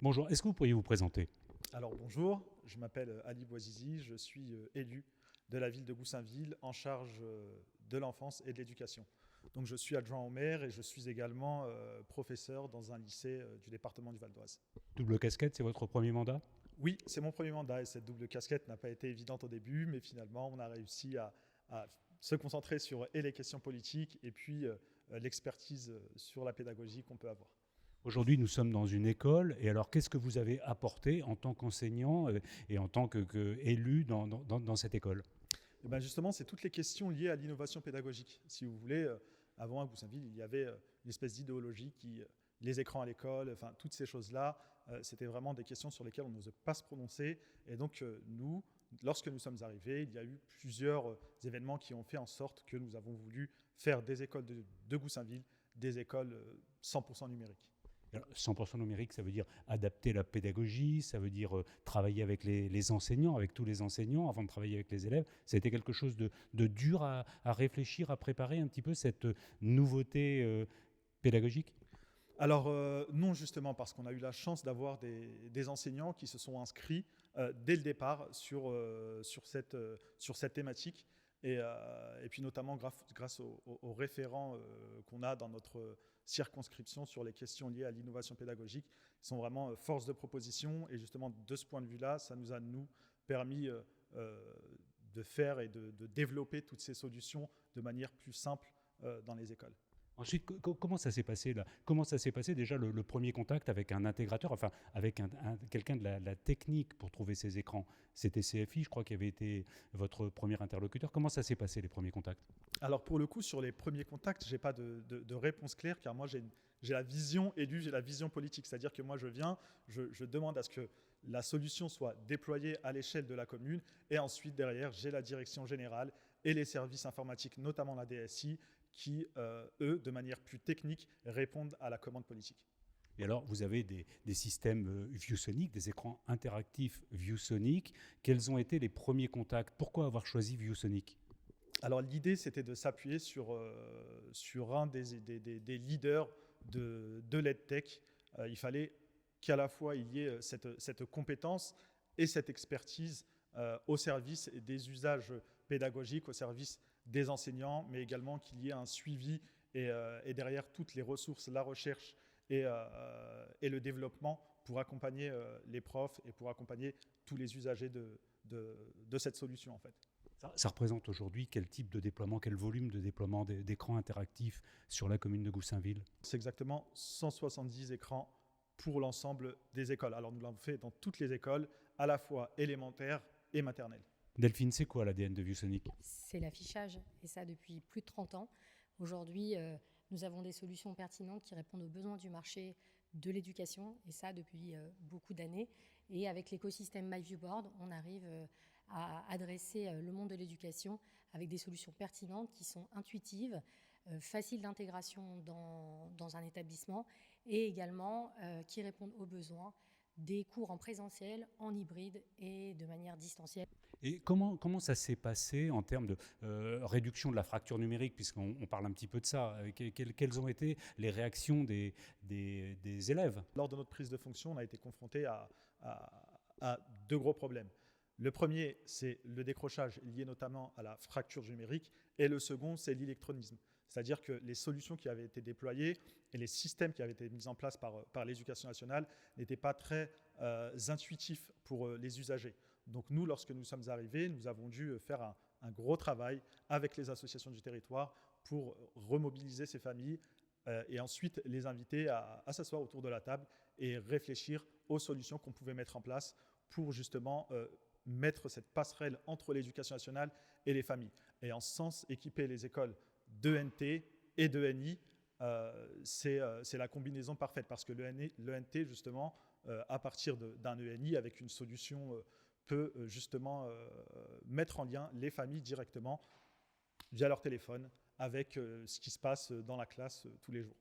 Bonjour, est-ce que vous pourriez vous présenter? Alors bonjour, je m'appelle Ali Bouazizi, je suis élu de la ville de Goussainville en charge de l'enfance et de l'éducation. Donc je suis adjoint au maire et je suis également professeur dans un lycée du département du Val d'Oise. Double casquette, c'est votre premier mandat? Oui, c'est mon premier mandat et cette double casquette n'a pas été évidente au début, mais finalement on a réussi à se concentrer sur et les questions politiques et puis l'expertise sur la pédagogie qu'on peut avoir. Aujourd'hui, nous sommes dans une école, et alors qu'est-ce que vous avez apporté en tant qu'enseignant et en tant qu'élu dans cette école? Et ben justement, c'est toutes les questions liées à l'innovation pédagogique. Si vous voulez, avant à Goussainville, il y avait une espèce d'idéologie qui, les écrans à l'école, enfin toutes ces choses-là, c'était vraiment des questions sur lesquelles on n'osait pas se prononcer. Et donc nous, lorsque nous sommes arrivés, il y a eu plusieurs événements qui ont fait en sorte que nous avons voulu faire des écoles de Goussainville, des écoles 100% numériques. Alors, 100% numérique, ça veut dire adapter la pédagogie, ça veut dire travailler avec les enseignants, avec tous les enseignants, avant de travailler avec les élèves. Ça a été quelque chose de dur à réfléchir, à préparer un petit peu cette nouveauté pédagogique? Alors non, justement, parce qu'on a eu la chance d'avoir des enseignants qui se sont inscrits dès le départ sur cette thématique. Et puis notamment grâce aux référents qu'on a dans notre circonscription sur les questions liées à l'innovation pédagogique, ils sont vraiment force de proposition. Et justement, de ce point de vue-là, ça nous a, nous, permis de faire et de développer toutes ces solutions de manière plus simple dans les écoles. Ensuite, comment ça s'est passé là? Comment ça s'est passé déjà le premier contact avec un intégrateur, enfin avec quelqu'un de la technique pour trouver ces écrans? C'était CFI, je crois, qui avait été votre premier interlocuteur. Comment ça s'est passé les premiers contacts? Alors pour le coup, sur les premiers contacts, j'ai pas de réponse claire car moi j'ai la vision élue, j'ai la vision politique. C'est-à-dire que moi je viens, je demande à ce que la solution soit déployée à l'échelle de la commune et ensuite derrière j'ai la direction générale et les services informatiques, notamment la DSI, qui eux, de manière plus technique, répondent à la commande politique. Et alors, vous avez des systèmes ViewSonic, des écrans interactifs ViewSonic. Quels ont été les premiers contacts? Pourquoi avoir choisi ViewSonic? Alors l'idée, c'était de s'appuyer sur un des leaders de l'EdTech. Il fallait qu'à la fois il y ait cette compétence et cette expertise au service des usages pédagogiques, au service des enseignants, mais également qu'il y ait un suivi et derrière toutes les ressources, la recherche et le développement pour accompagner les profs et pour accompagner tous les usagers de cette solution en fait. Ça représente aujourd'hui quel type de déploiement, quel volume de déploiement d'écrans interactifs sur la commune de Goussainville? C'est exactement 170 écrans pour l'ensemble des écoles. Alors nous l'avons fait dans toutes les écoles, à la fois élémentaires et maternelles. Delphine, c'est quoi l'ADN de ViewSonic? C'est l'affichage, et ça depuis plus de 30 ans. Aujourd'hui, nous avons des solutions pertinentes qui répondent aux besoins du marché de l'éducation, et ça depuis beaucoup d'années. Et avec l'écosystème MyViewBoard, on arrive à adresser le monde de l'éducation avec des solutions pertinentes qui sont intuitives, faciles d'intégration dans un établissement et également qui répondent aux besoins des cours en présentiel, en hybride et de manière distancielle. Et comment ça s'est passé en termes de réduction de la fracture numérique, puisqu'on parle un petit peu de ça? Quelles ont été les réactions des élèves? Lors de notre prise de fonction, on a été confronté à deux gros problèmes. Le premier, c'est le décrochage lié notamment à la fracture numérique, et le second, c'est l'électronisme. C'est-à-dire que les solutions qui avaient été déployées et les systèmes qui avaient été mis en place par l'Éducation nationale n'étaient pas très intuitifs pour les usagers. Donc nous, lorsque nous sommes arrivés, nous avons dû faire un gros travail avec les associations du territoire pour remobiliser ces familles et ensuite les inviter à s'asseoir autour de la table et réfléchir aux solutions qu'on pouvait mettre en place pour justement mettre cette passerelle entre l'éducation nationale et les familles. Et en ce sens, équiper les écoles de NT et de NI, c'est la combinaison parfaite parce que le NT, justement, à partir d'un ENI avec une solution, peut justement mettre en lien les familles directement via leur téléphone avec ce qui se passe dans la classe tous les jours.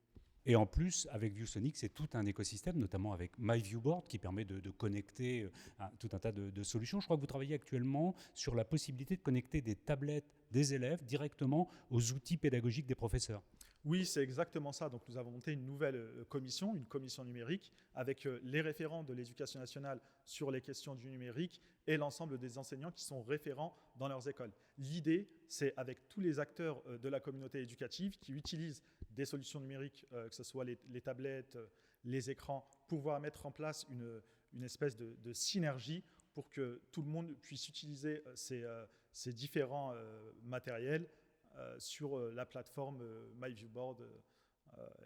Et en plus, avec ViewSonic, c'est tout un écosystème, notamment avec MyViewBoard, qui permet de connecter tout un tas de solutions. Je crois que vous travaillez actuellement sur la possibilité de connecter des tablettes des élèves directement aux outils pédagogiques des professeurs. Oui, c'est exactement ça. Donc, nous avons monté une nouvelle commission, une commission numérique, avec les référents de l'éducation nationale sur les questions du numérique et l'ensemble des enseignants qui sont référents dans leurs écoles. L'idée, c'est avec tous les acteurs de la communauté éducative qui utilisent des solutions numériques, que ce soit les tablettes, les écrans, pouvoir mettre en place une espèce de synergie pour que tout le monde puisse utiliser ces différents matériels sur la plateforme MyViewBoard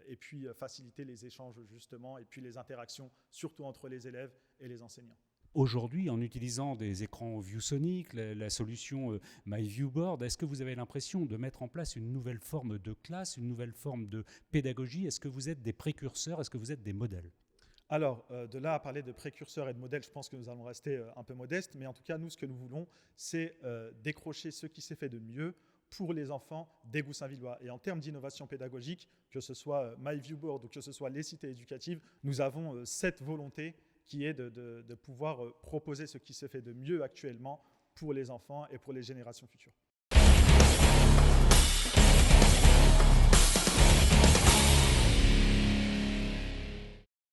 et puis faciliter les échanges justement et puis les interactions surtout entre les élèves et les enseignants. Aujourd'hui, en utilisant des écrans ViewSonic, la solution MyViewBoard, est-ce que vous avez l'impression de mettre en place une nouvelle forme de classe, une nouvelle forme de pédagogie? Est-ce que vous êtes des précurseurs? Est-ce que vous êtes des modèles? Alors, de là à parler de précurseurs et de modèles, je pense que nous allons rester un peu modestes, mais en tout cas, nous, ce que nous voulons, c'est décrocher ce qui s'est fait de mieux pour les enfants des Goussainvillois. Et en termes d'innovation pédagogique, que ce soit MyViewBoard ou que ce soit les cités éducatives, nous avons cette volonté qui est de pouvoir proposer ce qui se fait de mieux actuellement pour les enfants et pour les générations futures.